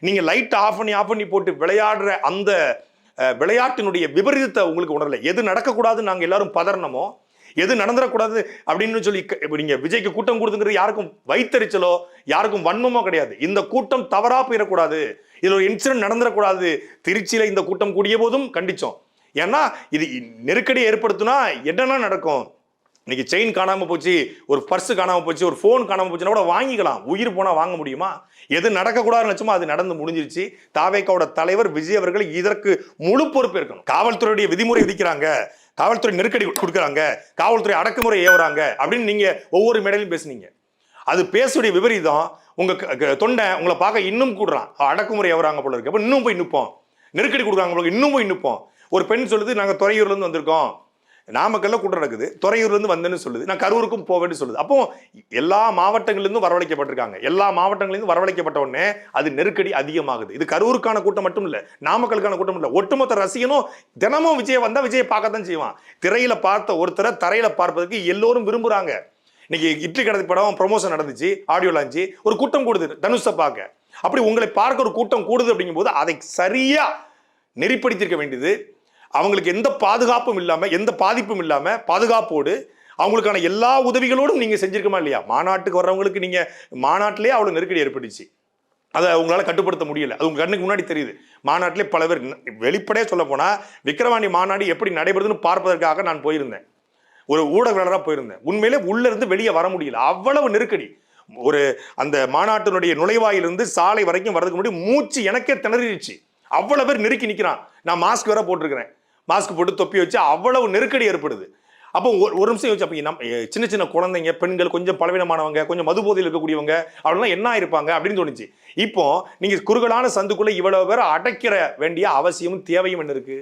நீங்க light off பண்ணி போட்டு விளையாடுற அந்த விளையாட்டினுடைய விபரீதத்தை உங்களுக்கு உணரல. எது நடக்கக்கூடாதுன்னு நாங்கள் எல்லாரும் பதறனமோ, எது நடந்துடக்கூடாது அப்படின்னு சொல்லி நீங்க விஜய்க்கு கூட்டம் கொடுத்துங்கிறது யாருக்கும் வைத்தறிச்சலோ யாருக்கும் வன்மமோ கிடையாது. இந்த கூட்டம் தவறா போயிடக்கூடாது, இதுல ஒரு இன்சிடென்ட் நடந்துடக்கூடாது. திருச்சியில இந்த கூட்டம் கூடிய போதும் கண்டிச்சோம். ஏன்னா இது நெருக்கடியை ஏற்படுத்தினா என்னென்ன நடக்கும். இன்னைக்கு செயின் காணாம போச்சு, ஒரு பர்ஸ் காணாம போச்சு, ஒரு போன் காணாம போச்சுன்னா கூட வாங்கிக்கலாம். உயிர் போனா வாங்க முடியுமா? எது நடக்கக்கூடாதுன்னு நினைச்சோமோ அது நடந்து முடிஞ்சிருச்சு. தாவேக்காவோட தலைவர் விஜய் அவர்கள் இதற்கு முழு பொறுப்பு இருக்கணும். காவல்துறையுடைய விதிமுறை விதிக்கிறாங்க, காவல்துறை நெருக்கடி கொடுக்குறாங்க, காவல்துறை அடக்குமுறை ஏவுறாங்க அப்படின்னு நீங்க ஒவ்வொரு மேடையிலும் பேசுனீங்க. அது பேசுடைய விபரீதம் உங்க தொண்டை உங்களை பார்க்க இன்னும் கூடுறான். அடக்குமுறை ஏவுறாங்க போல இருக்கு, அப்ப இன்னும் போய் நிற்போம். நெருக்கடி கொடுக்குறாங்க, இன்னும் போய் நிற்போம். ஒரு பெண் சொல்லுது, நாங்க துறையூர்ல இருந்து வந்திருக்கோம், நாமக்கல்ல கூட்டம் நடக்குது, துறையூர்ல இருந்து வந்தேன்னு சொல்லுது, நான் கரூருக்கும் போவேன்னு சொல்லுது. அப்போ எல்லா மாவட்டங்களிலிருந்து வரவழைக்கப்பட்டிருக்காங்க. எல்லா மாவட்டங்களிலிருந்து வரவழைக்கப்பட்ட உடனே அது நெருக்கடி அதிகமாகுது. இது கரூருக்கான கூட்டம் மட்டும் இல்ல, நாமக்கலுக்கான கூட்டம் இல்ல, ஒட்டுமொத்த ரசிகனும் தினமும் விஜய் வந்தா விஜயை பார்க்கத்தான் செய்வான். திரையில பார்த்த ஒருத்தரை தரையில பார்ப்பதற்கு எல்லோரும் விரும்புறாங்க. இன்னைக்கு இட்லி கடை படம் ப்ரொமோஷன் நடந்துச்சு, ஆடியோ லான்ச்சு, ஒரு கூட்டம் கூடுது தனுஷை பார்க்க. அப்படி உங்களை பார்க்க ஒரு கூட்டம் கூடுது அப்படிங்கும் போது அதை சரியா நெறிப்படுத்திருக்க வேண்டியது. அவங்களுக்கு எந்த பாதுகாப்பும் இல்லாம, எந்த பாதிப்பும் இல்லாம பாதுகாப்போடு அவங்களுக்கான எல்லா உதவிகளோடும் நீங்க செஞ்சிருக்கமா இல்லையா? மாநாட்டுக்கு வர்றவங்களுக்கு நீங்க மாநாட்டிலே அவ்வளவு நெருக்கடி ஏற்பட்டுச்சு, அதை உங்களால கட்டுப்படுத்த முடியல. அது உங்க கண்ணுக்கு முன்னாடி தெரியுது. மாநாட்டிலே பல பேர், வெளிப்படையே சொல்ல போனா விக்கிரவாண்டி மாநாடு எப்படி நடைபெறுதுன்னு பார்ப்பதற்காக நான் போயிருந்தேன், ஒரு ஊடகவியலாளராக போயிருந்தேன். உண்மையிலே உள்ள இருந்து வெளியே வர முடியல, அவ்வளவு நெருக்கடி. ஒரு அந்த மாநாட்டினுடைய நுழைவாயிலிருந்து சாலை வரைக்கும் வரதுக்கு முன்னாடி மூச்சு எனக்கே திணறிடுச்சு. அவ்வளவு பேர் நெருக்கி நிற்கிறான். நான் மாஸ்க் வேற போட்டிருக்கிறேன், மாஸ்க் போட்டு தொப்பி வச்சு அவ்வளவு நெருக்கடி ஏற்படுது. அப்போ ஒரு நிமிஷம் யோசிச்சு, அப்போ நம்ம சின்ன சின்ன குழந்தைங்க, பெண்கள், கொஞ்சம் பலவீனமானவங்க, கொஞ்சம் மது போதையில் இருக்கக்கூடியவங்க, அவங்களாம் என்ன ஆயிருப்பாங்க அப்படின்னு தோணுச்சு. இப்போ நீங்க குறுகலான சந்துக்குள்ள இவ்வளவு பேர் அடைக்கிற வேண்டிய அவசியமும் தேவையும் என்ன இருக்கு?